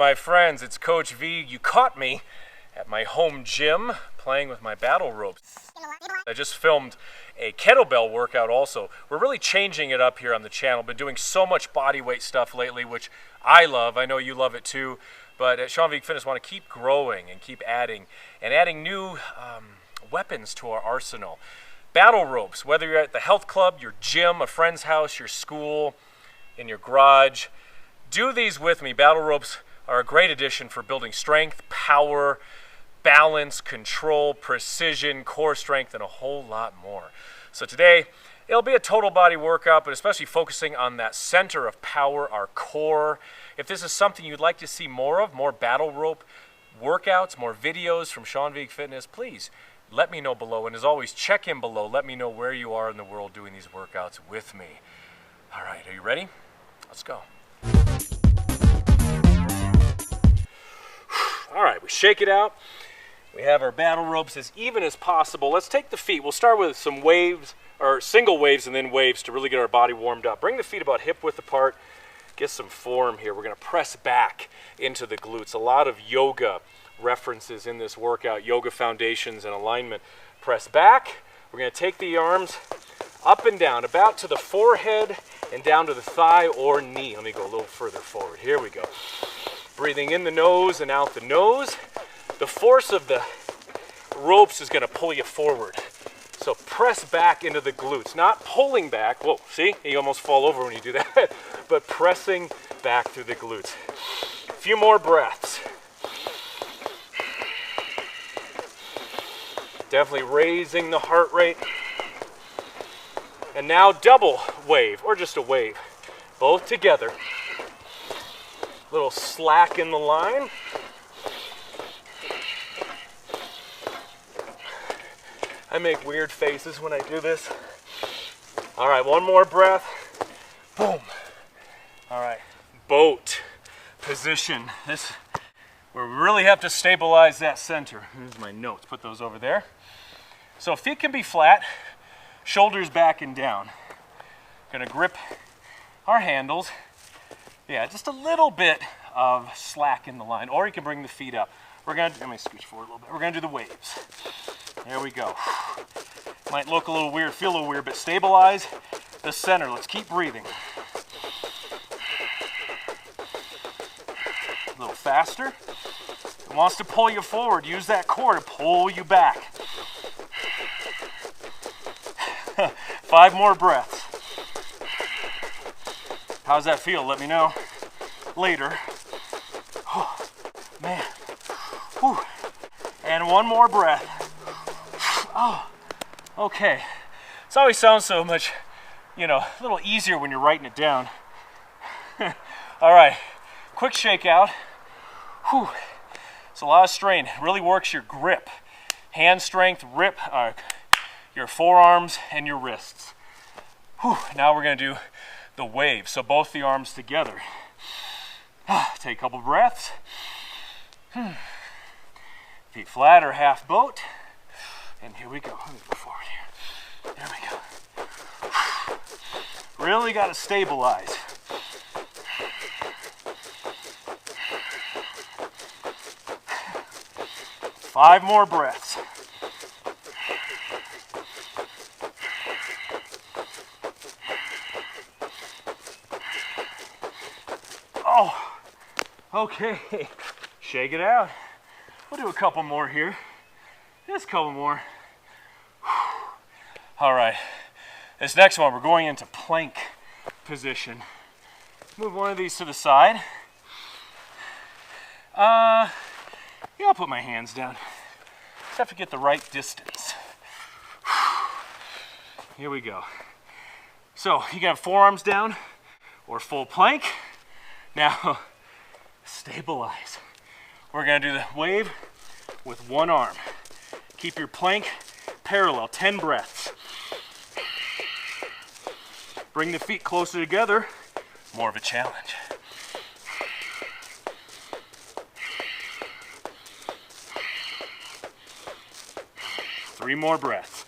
my friends, it's Coach Vigue. You caught me at my home gym playing with my battle ropes. I just filmed a kettlebell workout also. We're really changing it up here on the channel. Been doing so much body weight stuff lately, which I love. I know you love it too. But at Sean Vigue Fitness, want to keep growing and keep adding new weapons to our arsenal. Battle ropes, whether you're at the health club, your gym, a friend's house, your school, in your garage, do these with me. Battle ropes are a great addition for building strength, power, balance, control, precision, core strength, and a whole lot more. So today, it'll be a total body workout, but especially focusing on that center of power, our core. If this is something you'd like to see more of, more battle rope workouts, more videos from Sean Vigue Fitness, please let me know below. And as always, check in below. Let me know where you are in the world doing these workouts with me. All right, are you ready? Let's go. All right, we shake it out. We have our battle ropes as even as possible. Let's take the feet. We'll start with some waves, or single waves and then waves to really get our body warmed up. Bring the feet about hip width apart. Get some form here. We're going to press back into the glutes. A lot of yoga references in this workout, yoga foundations and alignment. Press back. We're going to take the arms up and down, about to the forehead and down to the thigh or knee. Let me go a little further forward. Here we go. Breathing in the nose and out the nose. The force of the ropes is going to pull you forward. So press back into the glutes, not pulling back. Whoa, see? You almost fall over when you do that. But pressing back through the glutes. A few more breaths. Definitely raising the heart rate. And now double wave, or just a wave. Both together. Little slack in the line. I make weird faces when I do this. All right, one more breath. Boom. All right, boat position. This, where we really have to stabilize that center. Here's my notes, put those over there. So feet can be flat, shoulders back and down. Gonna grip our handles. Yeah, just a little bit of slack in the line, or you can bring the feet up. We're gonna, let me scooch forward a little bit. We're gonna do the waves. There we go. Might look a little weird, feel a little weird, but stabilize the center. Let's keep breathing. A little faster. It wants to pull you forward. Use that core to pull you back. 5 more breaths. How's that feel? Let me know later. Oh, man. Whew. And one more breath. Oh, okay. This always sounds so much, a little easier when you're writing it down. All right, quick shakeout. Whew. It's a lot of strain. It really works your grip, hand strength, your forearms and your wrists. Whew. Now we're going to do the wave. So both the arms together. Take a couple breaths. Feet flat or half boat. And here we go. Let me go forward here. There we go. Really got to stabilize. Five more breaths. Oh, okay. Shake it out. We'll do a couple more here. Just a couple more. All right. This next one, we're going into plank position. Move one of these to the side. Yeah, I'll put my hands down. Just have to get the right distance. Here we go. So you can have forearms down or full plank. Now, stabilize. We're gonna do the wave with one arm. Keep your plank parallel, 10 breaths. Bring the feet closer together, more of a challenge. Three more breaths.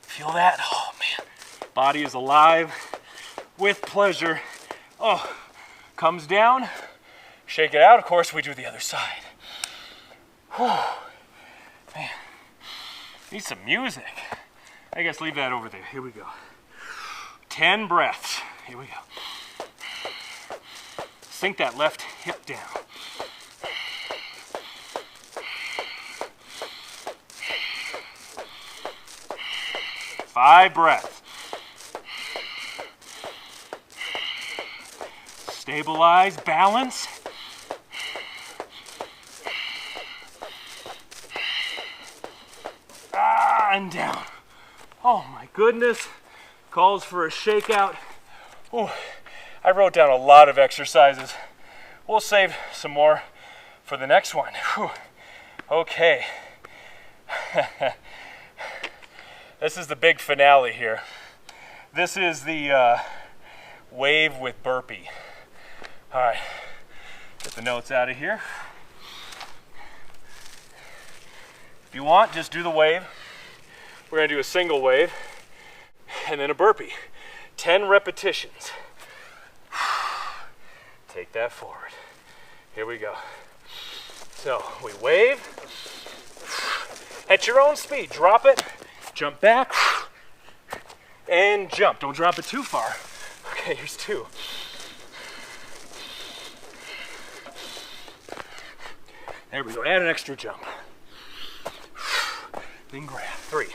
Feel that? Oh man, body is alive with pleasure. Oh, comes down, shake it out. Of course, we do the other side. Whew. Man, need some music. I guess leave that over there. Here we go. 10 breaths. Here we go. Sink that left hip down. Five breaths. Stabilize, balance. And down. Oh my goodness. Calls for a shakeout. Ooh, I wrote down a lot of exercises. We'll save some more for the next one. Whew. Okay. This is the big finale here. This is the wave with burpee. All right, get the notes out of here. If you want, just do the wave. We're gonna do a single wave and then a burpee. 10 repetitions. Take that forward. Here we go. So we wave at your own speed. Drop it, jump back, and jump. Don't drop it too far. Okay, here's 2. There we go, add an extra jump. Then grab, 3.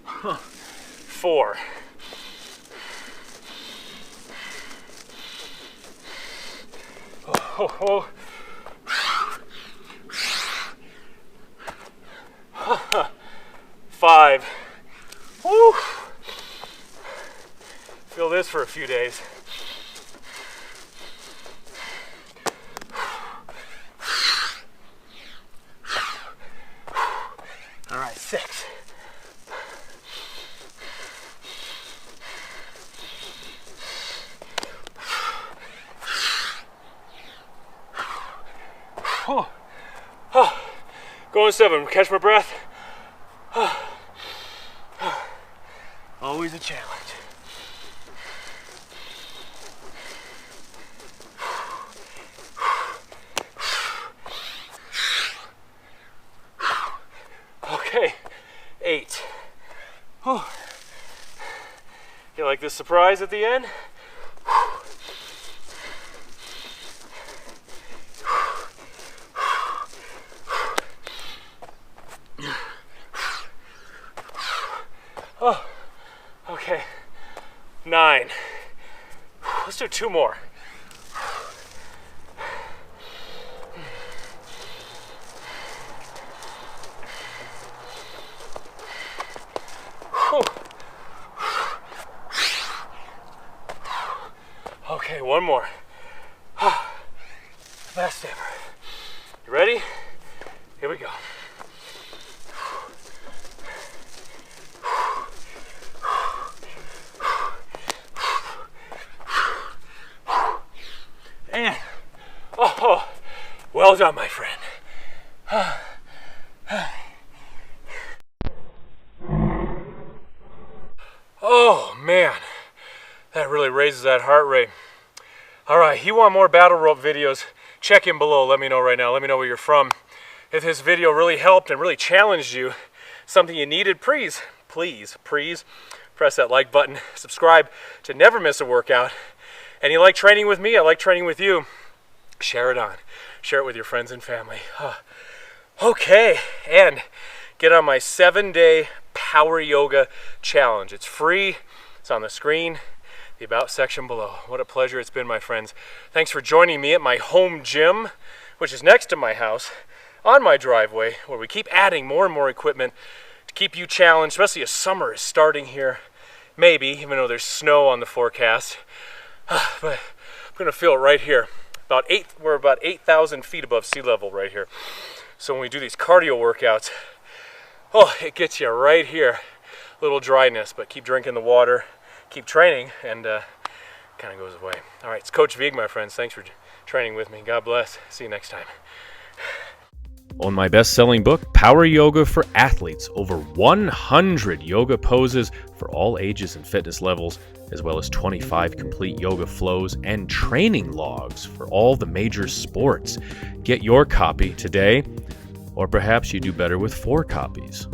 Huh. 4. Oh. 5. Woo. Feel this for a few days. All right, 6. Going 7. Catch my breath. Always a challenge. Okay, 8. You like this surprise at the end? Oh, okay, 9. Let's do 2 more. Okay, 1 more. Best ever. You ready? Here we go. And, oh, well done, my friend. Oh, man, that really raises that heart rate. All right, you want more battle rope videos, check in below. Let me know right now. Let me know where you're from. If this video really helped and really challenged you, something you needed, please press that like button. Subscribe to never miss a workout. And you like training with me, I like training with you. Share it on. Share it with your friends and family. Okay, and get on my 7-day power yoga challenge. It's free. It's on the screen, the About section below. What a pleasure it's been, my friends. Thanks for joining me at my home gym, which is next to my house, on my driveway, where we keep adding more and more equipment to keep you challenged, especially as summer is starting here. Maybe, even though there's snow on the forecast. But I'm gonna feel it right here. We're about 8,000 feet above sea level right here. So when we do these cardio workouts, oh, it gets you right here. Little dryness, but keep drinking the water, keep training, and kind of goes away. All right, it's Coach Vigue, my friends. Thanks for training with me. God bless. See you next time. Own my best-selling book, Power Yoga for Athletes. Over 100 yoga poses for all ages and fitness levels, as well as 25 complete yoga flows and training logs for all the major sports. Get your copy today, or perhaps you do better with 4 copies.